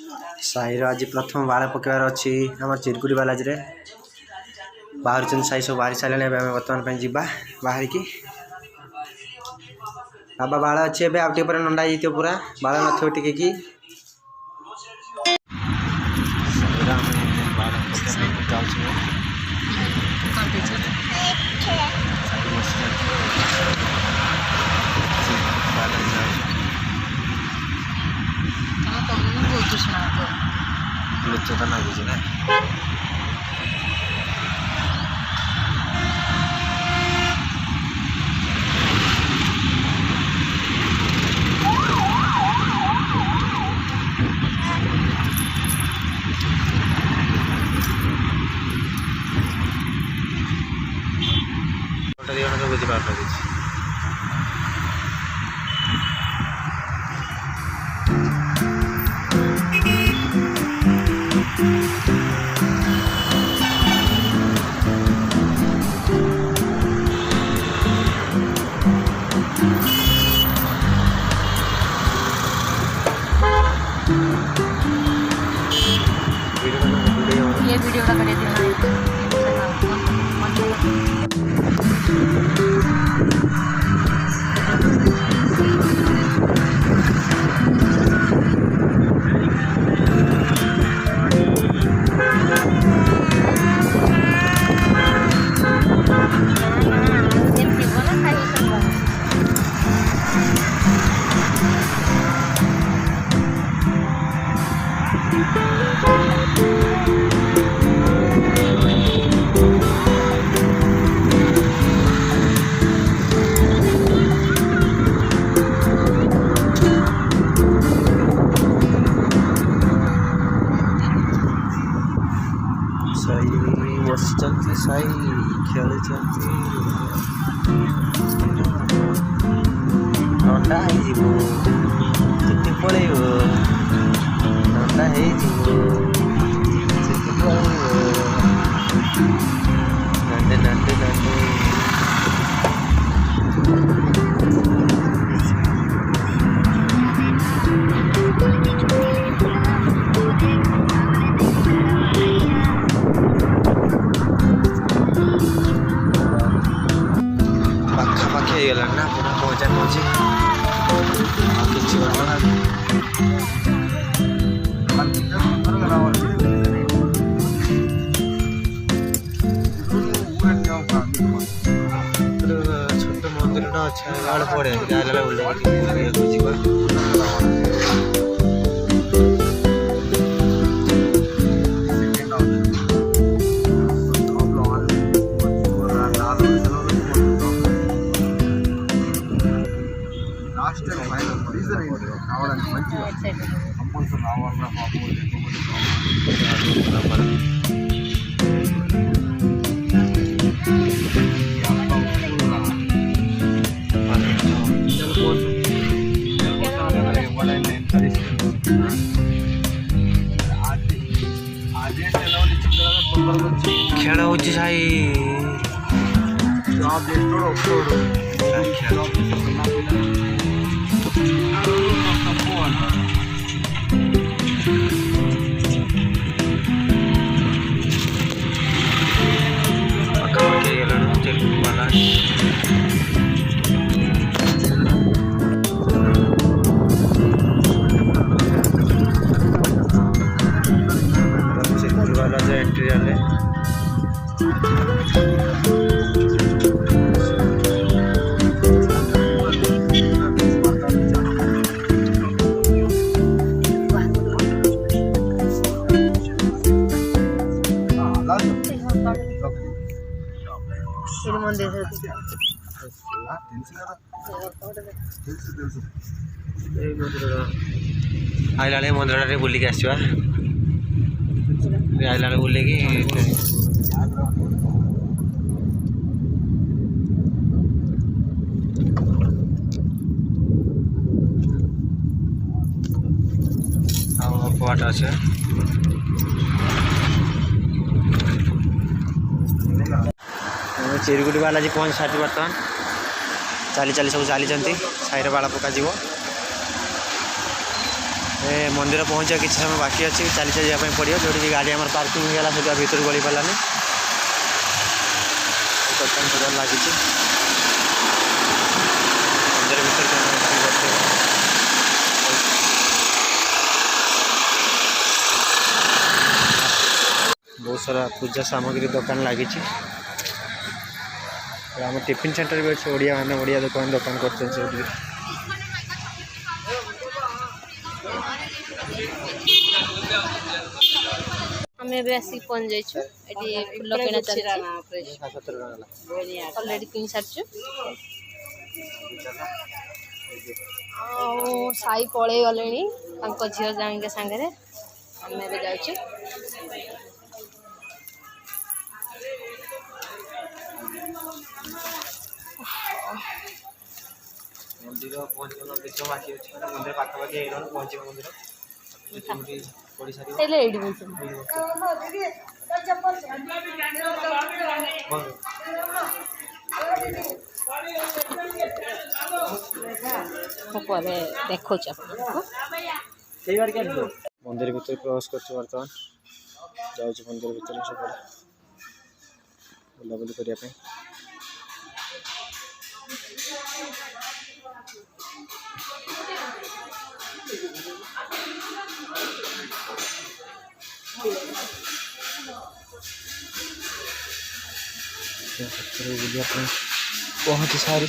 साईर आज प्रथम बाड़ पकेबार अच्छी आम चिरकुटी बालाजी रे बाहर साई सब बाहरी सारे बर्तमान जावा बाहर की बाबा बाड़ अच्छे ए आउ टे नंडा जाइए पूरा बाड़ न टे कि लुचता नागुच ना बुझीपार ये वीडियो का कर देना बसचंती साई खेल नंडा पड़े नंडा नंडे नंडे नंडे गला ना पूरा मजा मजी छोट मंदिर अच्छा पड़े खेल हो एंट्री आले आइला मंदिर बुलिक आसवा आइला बुलिक पट अच्छे चिरकुटी बालाजी पहुँच सारी बर्तमान चली चली सब चली साईर बाड़ पक मंदिर पहुँचा किसी समय बाकी अच्छी चली जावाई पड़ो जो गाड़ी आम पार्किंग होगा से भर गली पारानी दुकान सुधार लगी मंदिर भर बहुत सारा पूजा सामग्री दुकान लगी आम टिफिन सेंटर भी अच्छे ओडिया मैंने ओडिया दुकान कर हमें भी आसिक पहुंच जाइछु एटी फुल किना चलछि ऑलरेडी किन सारछु ओ साई पळे गलेनी तांको झियो जांगे संगे रे हमें भी जाइछु मंदिर पहुँचल देख बाकी अच्छे मंदिर पाखापाखि पहुँच मंदिर एले एडी बोलछु परे देखो छ मंदिर भीतर प्रवेश कर बर्तमान जाऊँ मंदिर भीतर सब बुलाबुली करने पहुँची सारी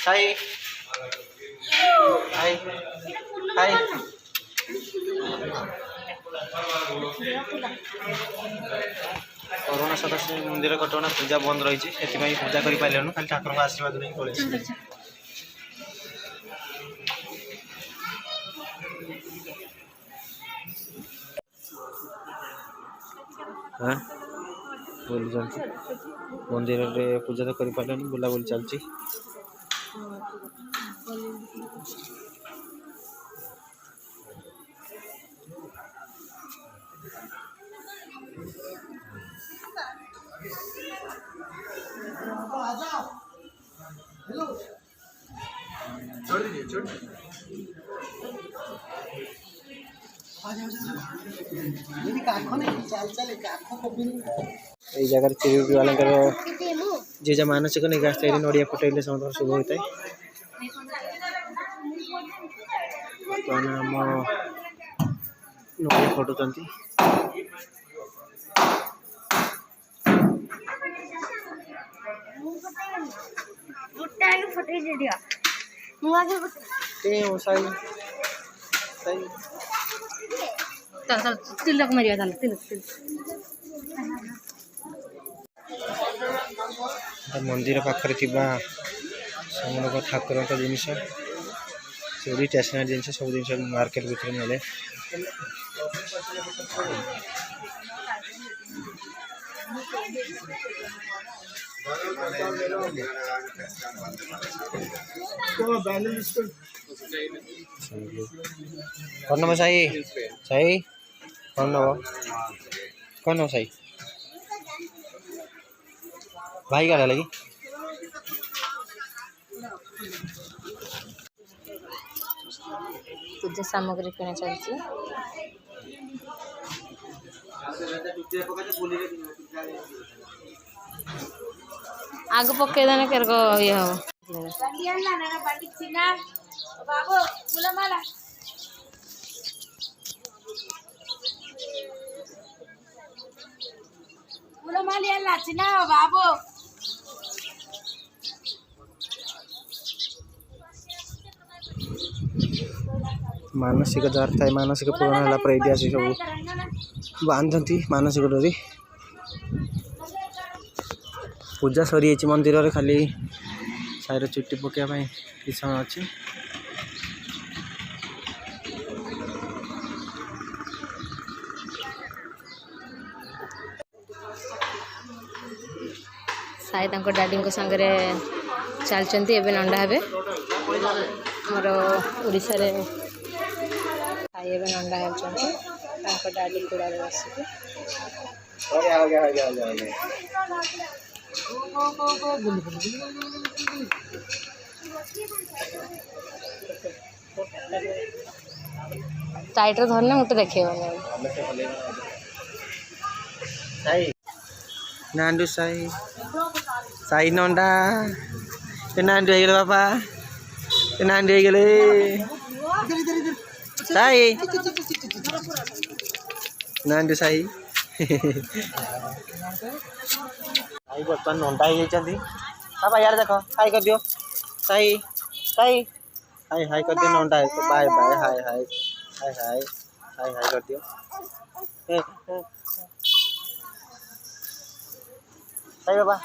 हाय हाय हाय कोरोना सदस्य मंदिर कटना पूजा बंद रही से पूजा कर पारे खाली ठाकुर का आशीर्वाद नहीं पड़े हाँ बोली चलती मंदिर रे पूजा तो कर पारे बुलाबुली चलती ये जगह चिरुटी वाला जे जा मानसिक नहीं आसता है नड़िया फटेले समस्त शुभ होता है बर्तमान आम नड़िया फटुंट तिलक मारिया चल तिलक मंदिर पाखरे समूह ठाकुर जिनस चूड़ी स्टेशनरी जिन सब जिन मार्केट भीतर मिले कौन नब साई साई कौन नब साई भाई का लगी पूजा सामग्री किना चलछि आग पके देना कर को ये हो बाबू फूलमाला फूलमाला ಎಲ್ಲ ಚಿನ್ನ ಬಾಬು मानसिक जार थाए मानसिक पूर्ण होला पर एडी आसी सब बांधती मानसिक डोरी पूजा सरी मंदिर रे खाली साइर चुट्टी पकड़ा किस समय अच्छी साई डाडी संगे चलती एवं नंदा हे आमर ओडिशा रे साई एवं नंदा होती डाडी गुड़ा बस हो गया टाइट धरने मुझे देखे नांडू साई साई नंडा नांडू हो बापा नांडू हो साई नांडू साई साई बर्तमान नंडा हो जाती बाबा यार देख हाई कर दियो साई साई हाई हाई कर दियो नंडा है बाय बाय हाय हाय हाय हाय हाय हाय कर दियो साई बाबा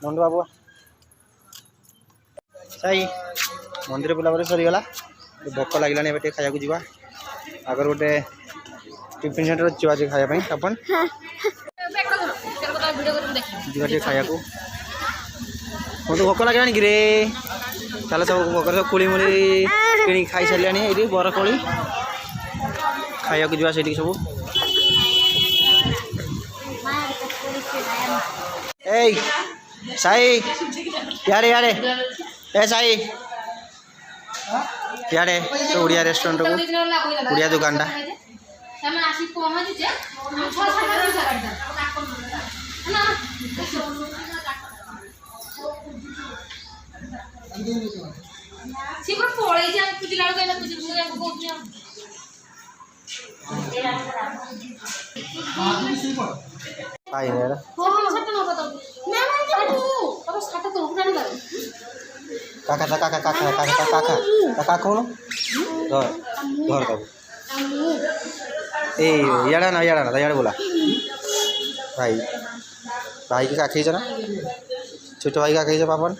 नंदू बाबू साई मंदिर बुलाबुली सरीगला भोक लगे खाया जावा आगर गोटे टिफिन सेंटर जावा खायापी अपन जी खाया मत भोक लगे कि चल सब भोक सब कोली मूली कि खाई सारे ये बरकोली खाया जावा से सब ए साई यारे यारे ए साई यारे तो उड़िया रेस्टोरेंट को उड़िया दुकान टा काका काका काका काका काका काका कौन घर तब ए याड़ा ना याड़ा बोला भाई भाई की का खाई ना छोटे भाई का खाई पापड़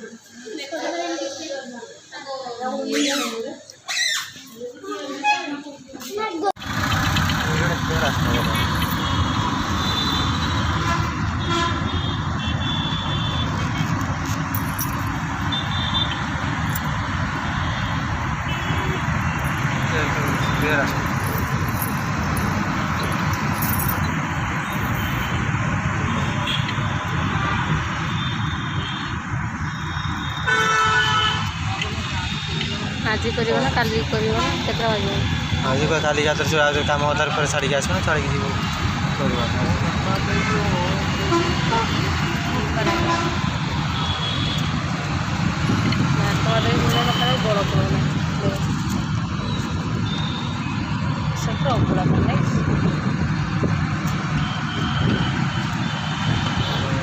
आज कर ना काली कर केतरा बजे आज काली जातर से आज काम होता फिर छाड़ी के आसना छाड़ी जीव बड़ सब बड़ा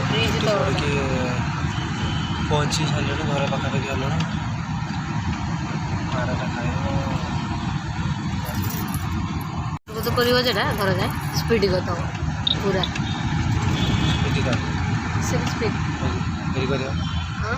ब्रिज तो पहुँची सारे घर पाखापाखि गल तो कर घर जाए स्पीड गत पूरा स्पीड हाँ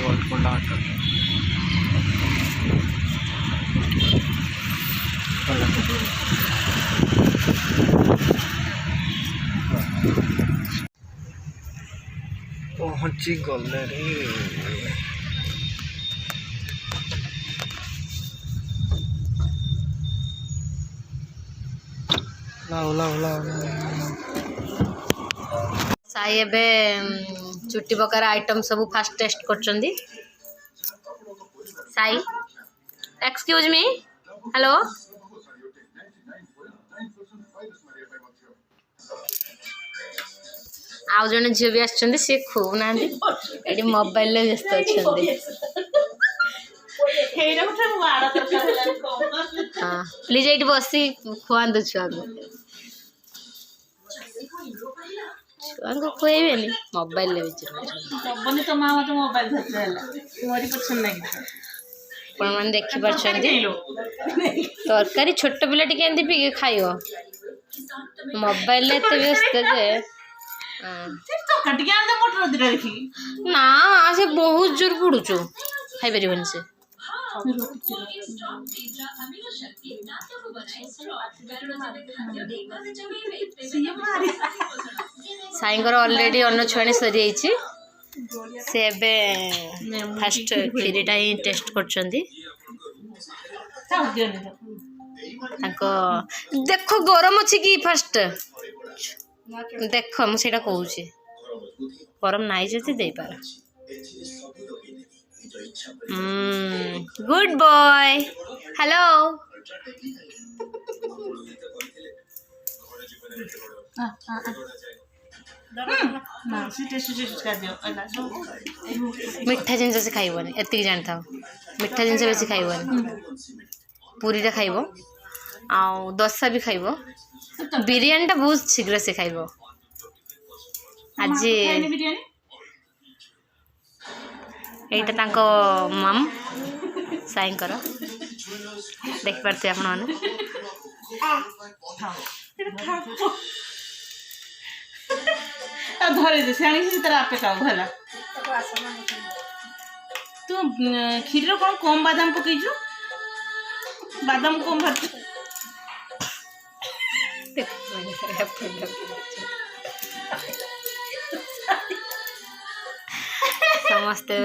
గోల్కొండ అంటారు. ପହଞ୍ଚି ଗଲେଣି। साई एबे चुट्टी पकार आइटम सब फास्ट टेस्ट करचंदी। साई एक्सक्यूज मी हेलो आउ जने झील भी आछंदी से खूब ना एडी मोबाइल ले व्यस्त अछंदी। हां प्लीज एटी बसी खुआन दो छुआ छुआ खुएबेनी मोबाइल ले बनी तो माँ मत मोबाइल धरते हला मोरी पछन नहीं पण मन देखि परछंदी तरकारी छोट पिला टिके एंदी पी खाइयो मोबाइल ले तो व्यस्त जे तो कटिया आंदे मोटर दिरा देखी ना से बहुत जोर पुडुचो खाइ परिबनी से साईंकर ऑलरेडी अन्न छुआणी सरी जाइए से फास्ट खीरीटा ही टेस्ट करछंदी। देखो गरम अच्छी कि फास्ट देख मुझे कहूँ गरम नाई जे दे पार। गुड बॉय हेलो मिठा जिनस से खाइबनी एति जान था मिठा जिनस बेसी खाइबनी पूरीटा खाइब आ दशा भी खाइब बिरयानी टा बहुत शीघ्र से खाइब। आज এইটা ତାଙ୍କ ମମ୍ ସାଇଙ୍କର ଦେଖିପାରୁଥିବେ ଆପଣମାନେ। धरे दे से तेरा आपे खाओ भला तू खीर कौन कम बादाम पकईचु बादाम कम भात समस्ते